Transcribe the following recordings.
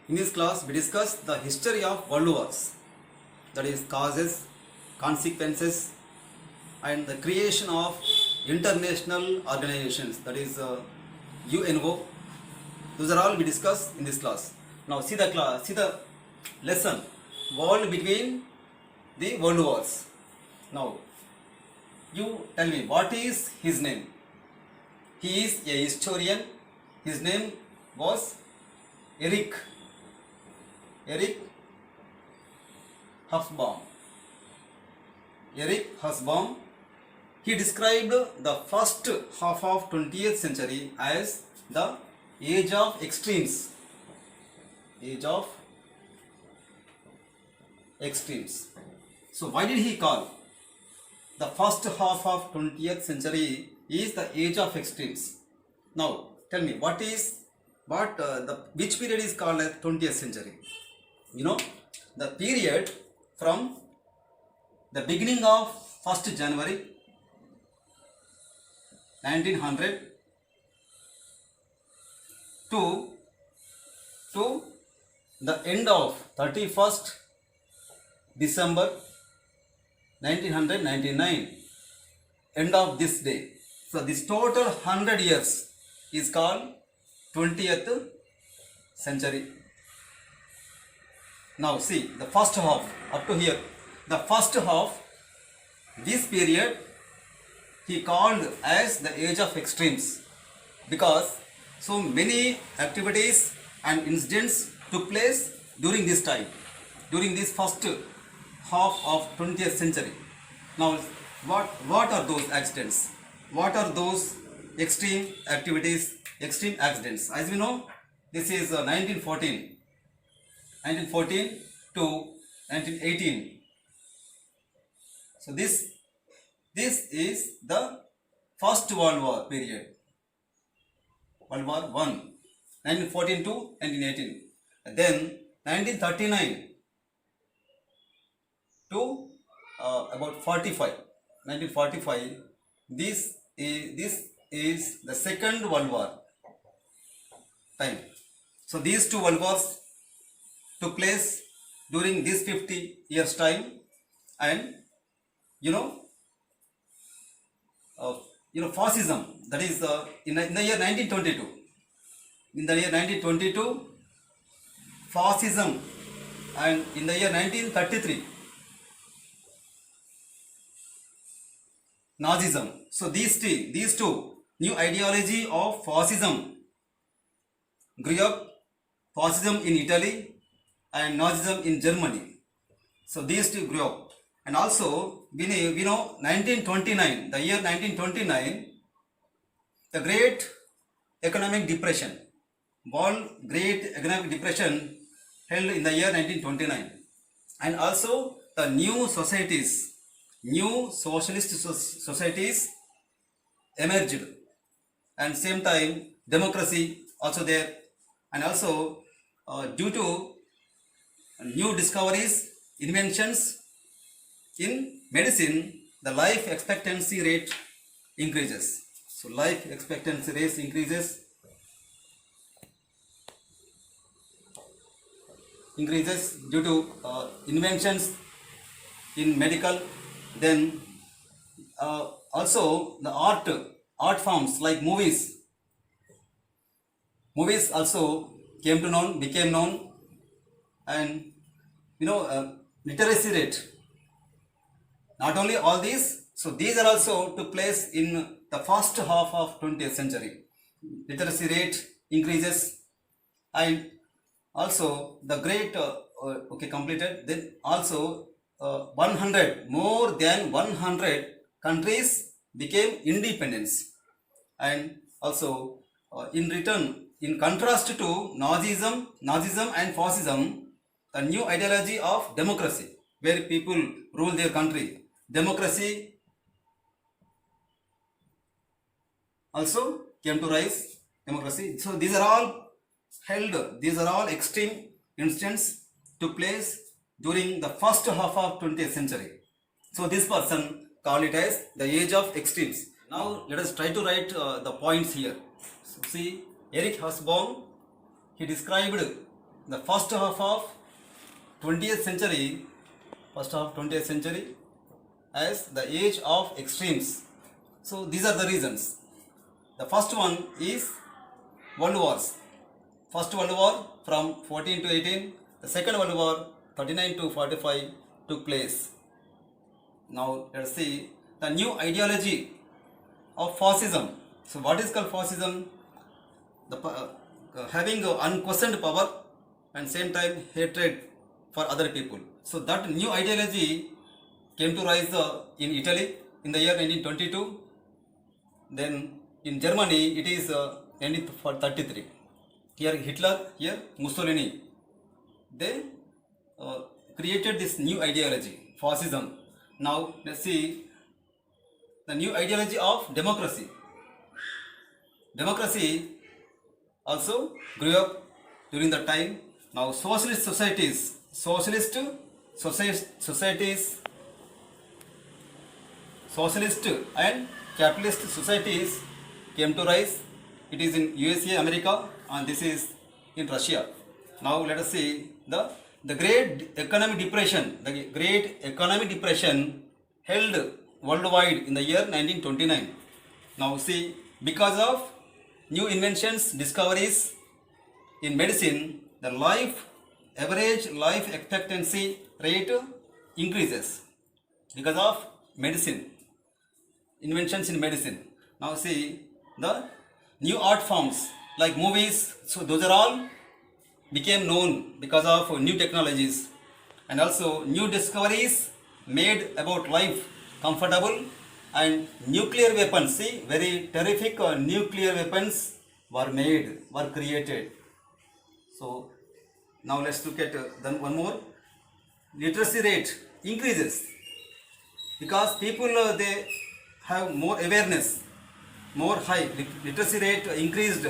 In this class, we discuss the history of world wars, that is, causes, consequences, and the creation of international organizations, that is, UNO. Those are all we discuss in this class. Now, see the lesson, war between the world wars. Now, you tell me, what is his name? He is a historian. His name was Erich Hobsbawm. Erich Hobsbawm. He described the first half of 20th century as the age of extremes. Age of extremes. So why did he call the first half of 20th century is the age of extremes? Now tell me, which period is called as 20th century? You know, the period from the beginning of 1st January 1900 to the end of 31st December 1999, end of this day. So this total 100 years is called 20th century. Now see the first half up to here. The first half, this period he called as the age of extremes because so many activities and incidents took place during this time, during this first half of 20th century. Now what are those accidents? What are those extreme activities, extreme accidents? As we know, this is 1914 to 1918. So this is the First World War period, World War I, 1914 to 1918. Then 1939 to about 45, 1945. This is the Second World War time. So these two world wars took place during this 50 years time, and fascism, that is in the year 1922. In the year 1922, fascism, and in the year 1933, Nazism. So these two new ideology of fascism grew up. Fascism in Italy and Nazism in Germany. So these two grew up. And also we know 1929, the year 1929, the Great Economic Depression, Great Economic Depression held in the year 1929. And also the new societies, new socialist societies emerged, and same time democracy also there. And also due to new discoveries, inventions in medicine, the life expectancy rate increases. So life expectancy rate increases due to inventions in medical. Then also the art forms like movies also became known, and literacy rate. Not only all these, so these are also took place in the first half of 20th century. Literacy rate increases, and also the great completed. Then also 100, more than 100 countries became independence, and also in return, in contrast to Nazism and fascism, a new ideology of democracy, where people rule their country. Democracy also came to rise. Democracy. So these are all extreme incidents took place during the first half of 20th century. So this person called it as the age of extremes. Now let us try to write the points here. So see, Erich Hobsbawm, he described the first half of 20th century, as the age of extremes. So these are the reasons. The first one is World Wars. First World War from 14 to 18. The Second World War 39 to 45 took place. Now let's see the new ideology of fascism. So what is called fascism? Having unquestioned power and same time hatred for other people. So that new ideology came to rise in Italy in the year 1922. Then in Germany it is 1933. Here Hitler, here Mussolini. They created this new ideology, fascism. Now let's see the new ideology of democracy. Democracy also grew up during the time. Now socialist and capitalist societies came to rise. It is in USA, America, and this is in Russia. Now let us see the Great Economic Depression. The Great Economic Depression held worldwide in the year 1929. Now see, because of new inventions, discoveries in medicine, the average life expectancy rate increases because of medicine, inventions in medicine. Now see the new art forms like movies. So those are all became known because of new technologies, and also new discoveries made about life comfortable, and nuclear weapons. See, very terrific nuclear weapons were created. So now let's look at then one more. Literacy rate increases because people they have more awareness, more high literacy rate increased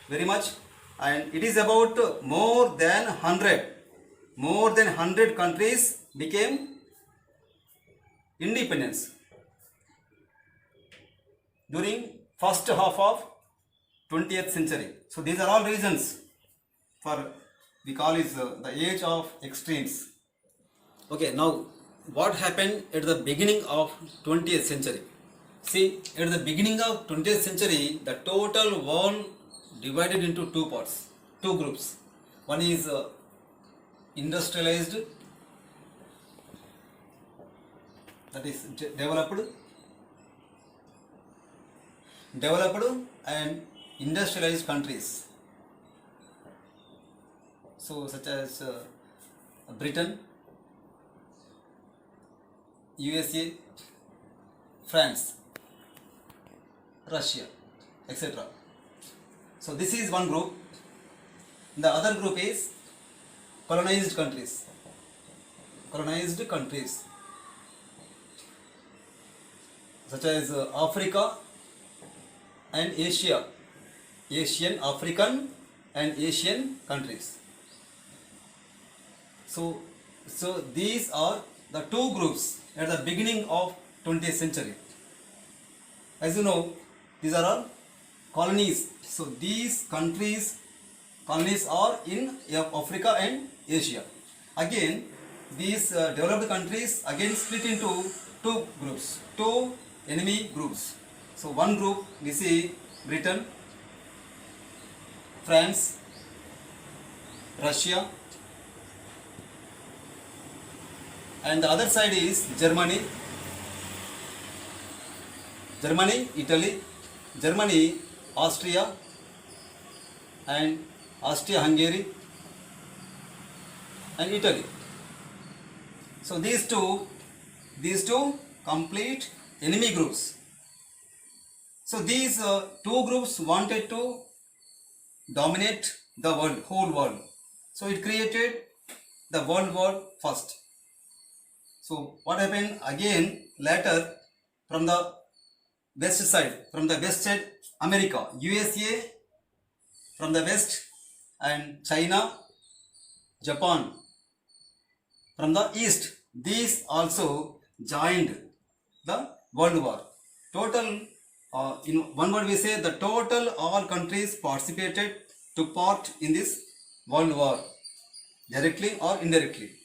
very much, and it is about more than 100 countries became independence during first half of 20th century. So these are all reasons for we call it the age of extremes. Okay, now what happened at the beginning of 20th century? See, at the beginning of 20th century, the total world divided into two parts, two groups. One is industrialized, that is developed and industrialized countries. So such as Britain, USA, France, Russia, etc. So this is one group. The other group is colonized countries. Such as Africa and Asia, African and Asian countries. So these are the two groups at the beginning of 20th century. As you know, these are all colonies. So these colonies are in Africa and Asia. Again, these developed countries again split into two groups, two enemy groups. So one group we see Britain, France, Russia, and the other side is Germany, Italy, Austria, and Austria-Hungary, and Italy. So these two complete enemy groups. So these two groups wanted to dominate the whole world. So it created the World War first. So what happened again later from the west side, America, USA from the west, and China, Japan from the east. These also joined the World War. Total, in one word we say, the total all countries took part in this World War. directly or indirectly.